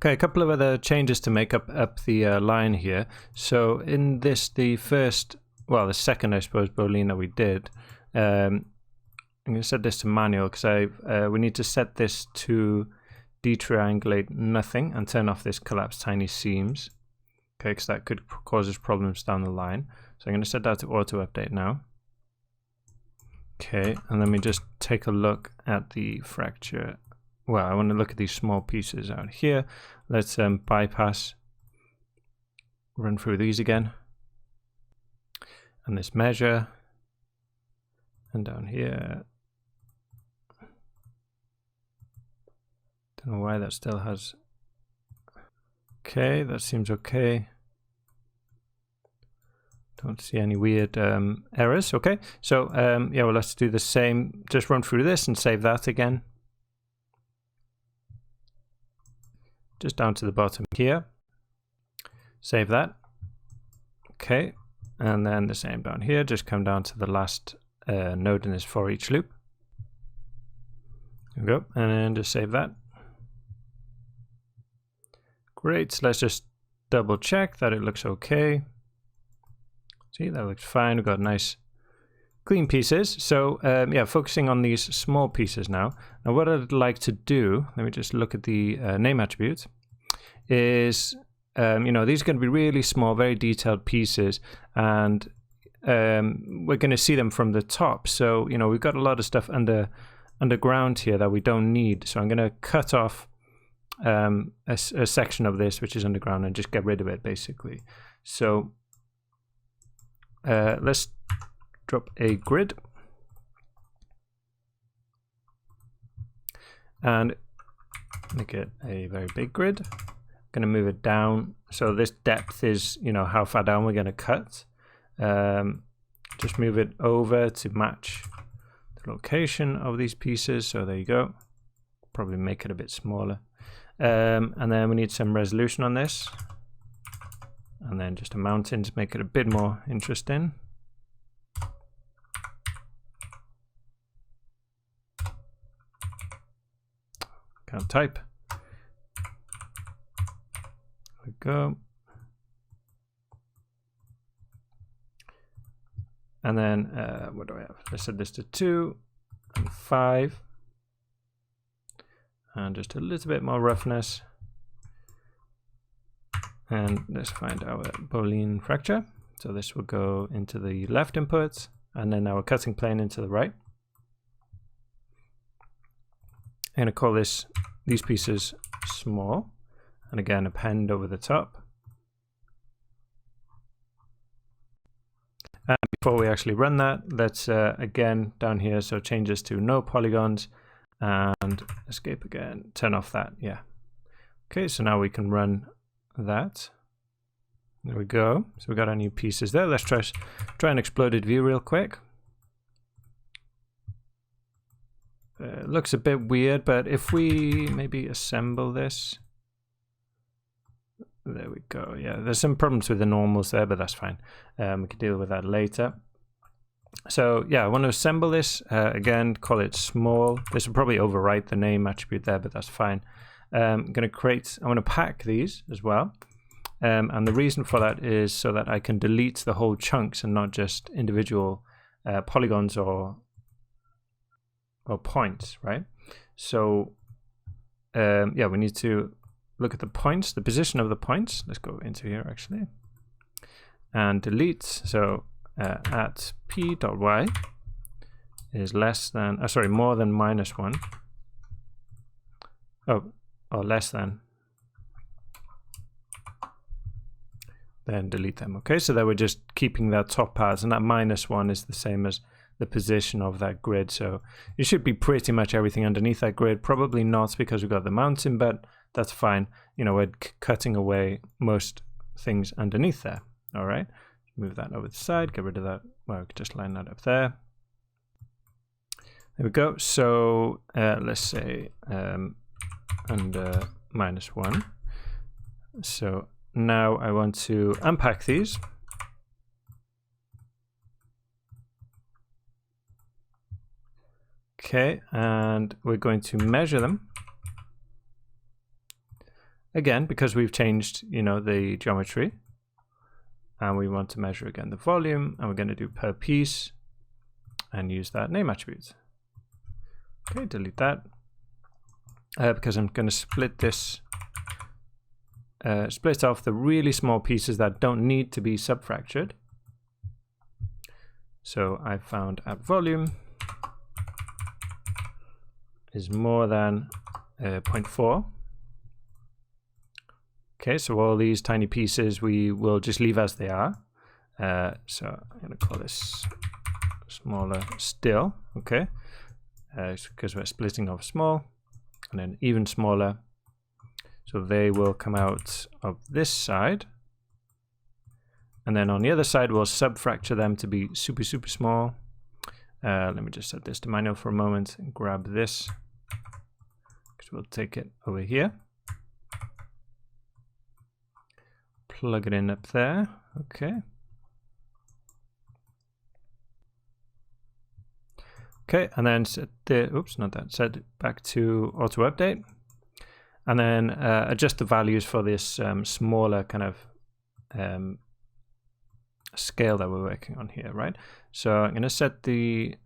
Okay, a couple of other changes to make up the line here. So in this, the second, I suppose, bowline that we did, I'm going to set this to manual because we need to set this to detriangulate nothing and turn off this collapse tiny seams. Okay, because that could cause us problems down the line. So I'm going to set that to auto update now. Okay, and then we just take a look at the fracture. Well, I want to look at these small pieces out here. Let's bypass, run through these again. And this measure. And down here. Don't know why that still has. Okay, that seems okay. Don't see any weird errors. Okay, so yeah, well, let's do the same. Just run through this and save that again. Just down to the bottom here. Save that. Okay, and then the same down here. Just come down to the last node in this for each loop. There we go, and then just save that. Great, so let's just double check that it looks okay. See, that looks fine. We've got nice clean pieces. So yeah, focusing on these small pieces now. Now what I'd like to do, let me just look at the name attribute, is you know, these are going to be really small, very detailed pieces, and we're going to see them from the top. So you know, we've got a lot of stuff underground here that we don't need. So I'm going to cut off a section of this which is underground and just get rid of it basically. So let's drop a grid and make it a very big grid. I'm going to move it down, so this depth is, you know, how far down we're going to cut. Just move it over to match the location of these pieces. So there you go. Probably make it a bit smaller. And then we need some resolution on this, and then just a mountain to make it a bit more interesting. Can't type. There we go. And then what do I have? Let's set this to 2 and 5. And just a little bit more roughness. And let's find our bowline fracture. So this will go into the left input, and then our cutting plane into the right. I'm going to call these pieces small, and again append over the top. And before we actually run that, let's again down here, so change this to no polygons, and escape again, turn off that. Yeah. Okay, so now we can run that. There we go. So we got our new pieces there. Let's try an exploded view real quick. Looks a bit weird, but if we maybe assemble this. There we go. Yeah, there's some problems with the normals there, but that's fine. We can deal with that later. So yeah, I want to assemble this again, call it small. This will probably overwrite the name attribute there, but that's fine. I want to pack these as well. And the reason for that is so that I can delete the whole chunks and not just individual polygons or points, right? So yeah, we need to look at the points, the position of the points. Let's go into here actually and delete. So at p.y is less than, more than -1. Or less than. Then delete them. Okay, so that we're just keeping that top part, and that -1 is the same as the position of that grid. So it should be pretty much everything underneath that grid. Probably not, because we've got the mountain, but that's fine. You know, we're cutting away most things underneath there. All right, move that over the side, get rid of that. Well, we could just line that up there. There we go. So let's say under -1. So now I want to unpack these. Okay, and we're going to measure them. again, because we've changed, the geometry, and we want to measure again the volume, and we're going to do per piece and use that name attribute. Okay, delete that because I'm going to split this, split off the really small pieces that don't need to be subfractured. So I found app volume is more than 0.4. Okay, so all these tiny pieces we will just leave as they are. So I'm going to call this smaller still, okay, because we're splitting off small, and then even smaller. So they will come out of this side. And then on the other side, we'll subfracture them to be super, super small. Let me just set this to manual for a moment and grab this, because we'll take it over here. Plug it in up there. Okay. Okay, and then set the, oops, not that, set it back to auto update. And then adjust the values for this smaller kind of scale that we're working on here, right? So I'm going to set the,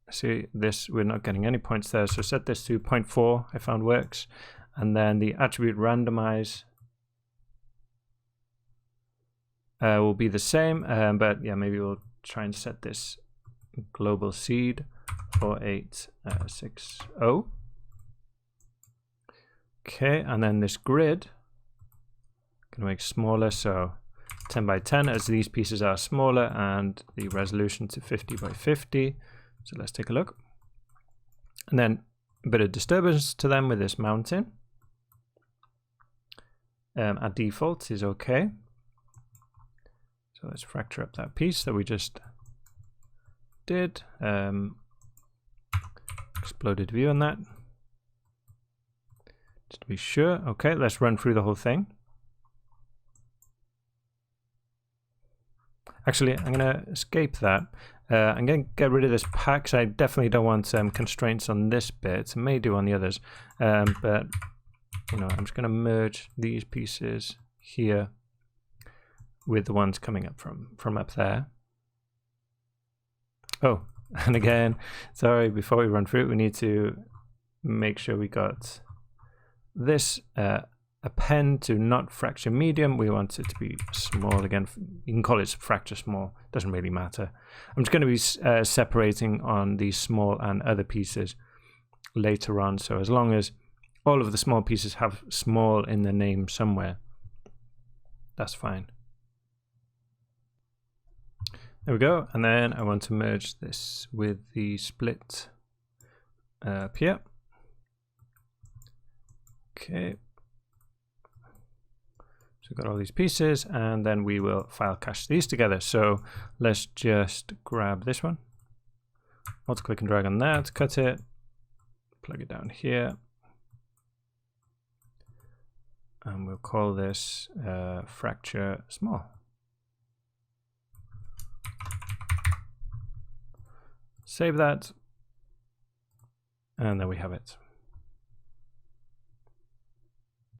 see this, we're not getting any points there, so set this to 0.4, I found works. And then the attribute randomize will be the same, but yeah, maybe we'll try and set this global seed 4860. Okay, and then this grid can make smaller, so 10 by 10 as these pieces are smaller, and the resolution to 50 by 50. So let's take a look. And then a bit of disturbance to them with this mountain. At default is okay. So let's fracture up that piece that we just did. Exploded view on that. Just to be sure. Okay, let's run through the whole thing. Actually, I'm going to escape that. I'm going to get rid of this pack, because I definitely don't want constraints on this bit. I may do on the others. But, I'm just going to merge these pieces here with the ones coming up from up there. Oh, and again, sorry, before we run through it, we need to make sure we got this append to not fracture medium. We want it to be small again. You can call it fracture small, doesn't really matter. I'm just going to be separating on these small and other pieces later on. So as long as all of the small pieces have small in the name somewhere, that's fine. There we go. And then I want to merge this with the split up here. Okay. So we've got all these pieces, and then we will file cache these together. So let's just grab this one. Alt click and drag on that, cut it, plug it down here. And we'll call this fracture small. Save that. And there we have it.